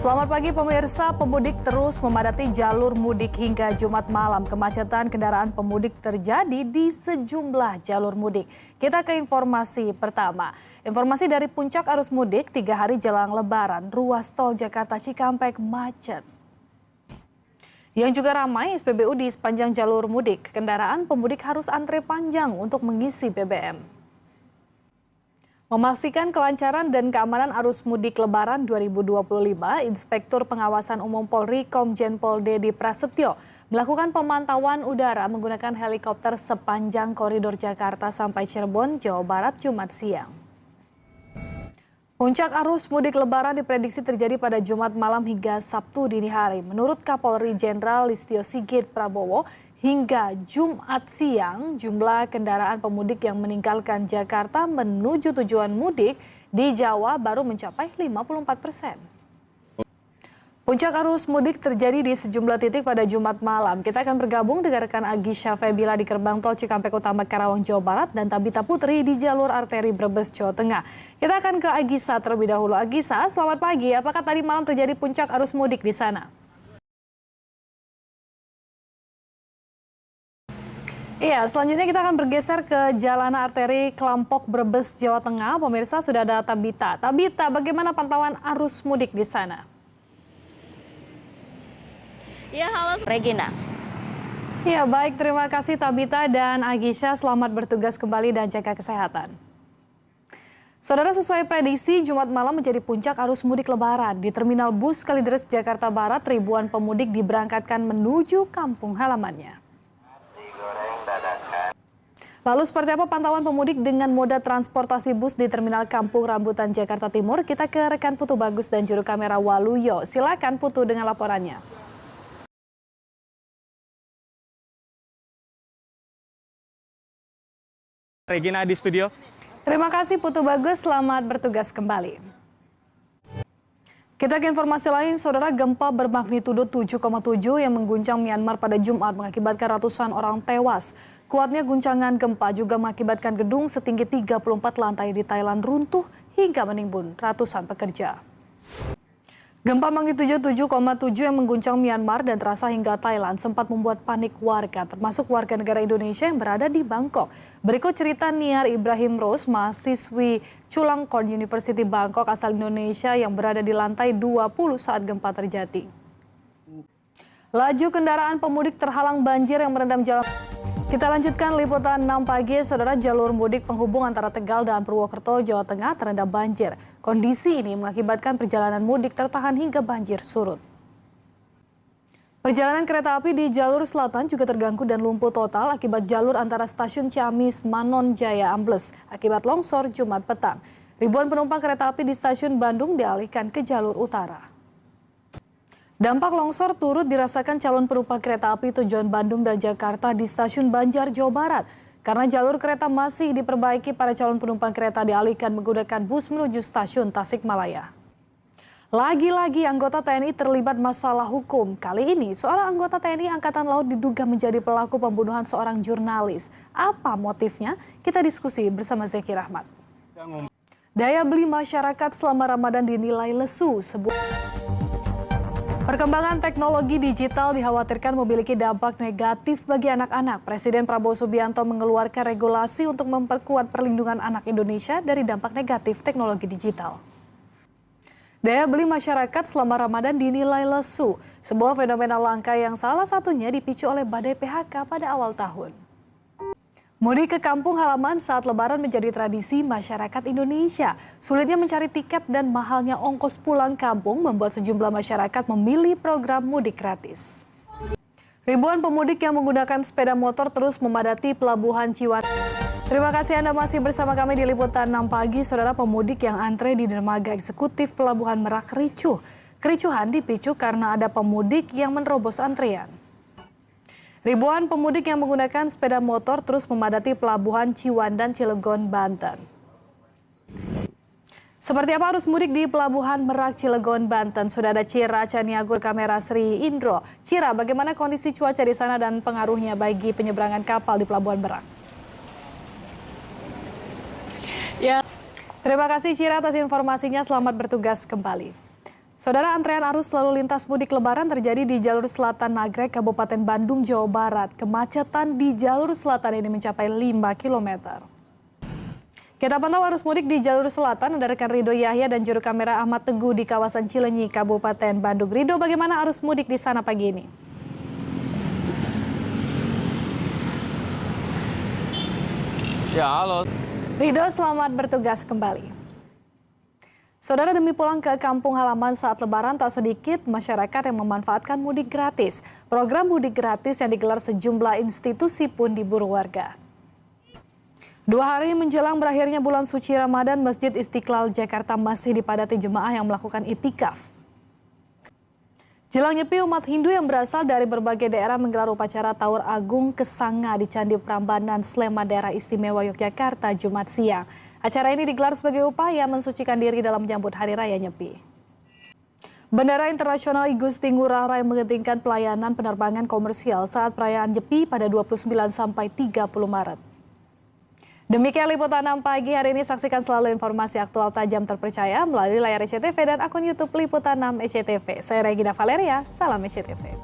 Selamat pagi pemirsa, pemudik terus memadati jalur mudik hingga Jumat malam. Kemacetan kendaraan pemudik terjadi di sejumlah jalur mudik. Kita ke informasi pertama. Informasi dari puncak arus mudik 3 hari jelang Lebaran, ruas tol Jakarta Cikampek macet. Yang juga ramai SPBU di sepanjang jalur mudik. Kendaraan pemudik harus antre panjang untuk mengisi BBM. Memastikan kelancaran dan keamanan arus mudik Lebaran 2025, Inspektur Pengawasan Umum Polri Komjen Pol Dedi Prasetyo melakukan pemantauan udara menggunakan helikopter sepanjang koridor Jakarta sampai Cirebon, Jawa Barat, Jumat siang. Puncak arus mudik Lebaran diprediksi terjadi pada Jumat malam hingga Sabtu dini hari. Menurut Kapolri Jenderal Listio Sigit Prabowo, hingga Jumat siang jumlah kendaraan pemudik yang meninggalkan Jakarta menuju tujuan mudik di Jawa baru mencapai 54%. Puncak arus mudik terjadi di sejumlah titik pada Jumat malam. Kita akan bergabung dengan rekan Agisa Febila di gerbang tol Cikampek Utama Karawang, Jawa Barat dan Tabita Putri di jalur arteri Brebes, Jawa Tengah. Kita akan ke Agisa terlebih dahulu. Agisa, selamat pagi. Apakah tadi malam terjadi puncak arus mudik di sana? Iya, selanjutnya kita akan bergeser ke Jalan Arteri Klampok Brebes, Jawa Tengah. Pemirsa, sudah ada Tabita. Tabita, bagaimana pantauan arus mudik di sana? Ya, halo Regina. Ya, baik, terima kasih Tabita dan Agisa. Selamat bertugas kembali dan jaga kesehatan. Saudara, sesuai prediksi, Jumat malam menjadi puncak arus mudik Lebaran. Di Terminal Bus Kalideres, Jakarta Barat, ribuan pemudik diberangkatkan menuju kampung halamannya. Lalu seperti apa pantauan pemudik dengan moda transportasi bus di Terminal Kampung Rambutan, Jakarta Timur? Kita ke rekan Putu Bagus dan juru kamera Waluyo. Silakan Putu dengan laporannya. Regina di studio. Terima kasih Putu Bagus, selamat bertugas kembali. Kita ke informasi lain, saudara, gempa bermagnitudo 7,7 yang mengguncang Myanmar pada Jumat mengakibatkan ratusan orang tewas. Kuatnya guncangan gempa juga mengakibatkan gedung setinggi 34 lantai di Thailand runtuh hingga menimbun ratusan pekerja. Gempa magnitudo 7,7 yang mengguncang Myanmar dan terasa hingga Thailand sempat membuat panik warga, termasuk warga negara Indonesia yang berada di Bangkok. Berikut cerita Niar Ibrahim Rose, mahasiswi Chulalongkorn University Bangkok asal Indonesia yang berada di lantai 20 saat gempa terjadi. Laju kendaraan pemudik terhalang banjir yang merendam jalan. Kita lanjutkan liputan 6 pagi, saudara. Jalur mudik penghubung antara Tegal dan Purwokerto, Jawa Tengah terendam banjir. Kondisi ini mengakibatkan perjalanan mudik tertahan hingga banjir surut. Perjalanan kereta api di jalur selatan juga terganggu dan lumpuh total akibat jalur antara stasiun Ciamis, Manon Jaya ambles akibat longsor Jumat petang. Ribuan penumpang kereta api di stasiun Bandung dialihkan ke jalur utara. Dampak longsor turut dirasakan calon penumpang kereta api tujuan Bandung dan Jakarta di stasiun Banjar, Jawa Barat. Karena jalur kereta masih diperbaiki, para calon penumpang kereta dialihkan menggunakan bus menuju stasiun Tasikmalaya. Lagi-lagi anggota TNI terlibat masalah hukum. Kali ini seorang anggota TNI Angkatan Laut diduga menjadi pelaku pembunuhan seorang jurnalis. Apa motifnya? Kita diskusi bersama Zeki Rahmat. Daya beli masyarakat selama Ramadan dinilai lesu. Perkembangan teknologi digital dikhawatirkan memiliki dampak negatif bagi anak-anak. Presiden Prabowo Subianto mengeluarkan regulasi untuk memperkuat perlindungan anak Indonesia dari dampak negatif teknologi digital. Daya beli masyarakat selama Ramadan dinilai lesu, sebuah fenomena langka yang salah satunya dipicu oleh badai PHK pada awal tahun. Mudik ke kampung halaman saat Lebaran menjadi tradisi masyarakat Indonesia. Sulitnya mencari tiket dan mahalnya ongkos pulang kampung membuat sejumlah masyarakat memilih program mudik gratis. Ribuan pemudik yang menggunakan sepeda motor terus memadati Pelabuhan Ciwandan. Terima kasih Anda masih bersama kami di Liputan 6 pagi. Saudara, pemudik yang antre di dermaga eksekutif Pelabuhan Merak ricuh. Kericuhan dipicu karena ada pemudik yang menerobos antrian. Ribuan pemudik yang menggunakan sepeda motor terus memadati Pelabuhan Ciwandan, Cilegon, Banten. Seperti apa arus mudik di Pelabuhan Merak, Cilegon, Banten? Sudah ada Cira Caniagur kamera Sri Indro. Cira, bagaimana kondisi cuaca di sana dan pengaruhnya bagi penyeberangan kapal di Pelabuhan Merak? Ya. Terima kasih Cira atas informasinya, selamat bertugas kembali. Saudara, antrean arus lalu lintas mudik lebaran terjadi di jalur selatan Nagrek, Kabupaten Bandung, Jawa Barat. Kemacetan di jalur selatan ini mencapai 5 km. Kita pantau arus mudik di jalur selatan, ada rekan Rido Yahya dan juru kamera Ahmad Teguh di kawasan Cileunyi, Kabupaten Bandung. Rido, bagaimana arus mudik di sana pagi ini? Ya, halo. Rido, selamat bertugas kembali. Saudara, demi pulang ke kampung halaman saat lebaran, tak sedikit masyarakat yang memanfaatkan mudik gratis. Program mudik gratis yang digelar sejumlah institusi pun diburu warga. 2 hari menjelang berakhirnya bulan suci Ramadan, Masjid Istiqlal Jakarta masih dipadati jemaah yang melakukan itikaf. Jelang Nyepi, umat Hindu yang berasal dari berbagai daerah menggelar upacara Taur Agung Kesanga di Candi Prambanan, Sleman, Daerah Istimewa Yogyakarta, Jumat siang. Acara ini digelar sebagai upaya mensucikan diri dalam menyambut Hari Raya Nyepi. Bandara Internasional Igusti Ngurah Rai menghentikan pelayanan penerbangan komersial saat perayaan Nyepi pada 29 sampai 30 Maret. Demikian liputan 6 pagi hari ini. Saksikan selalu informasi aktual tajam terpercaya melalui layar SCTV dan akun YouTube Liputan 6 SCTV. Saya Regina Valeria, salam SCTV.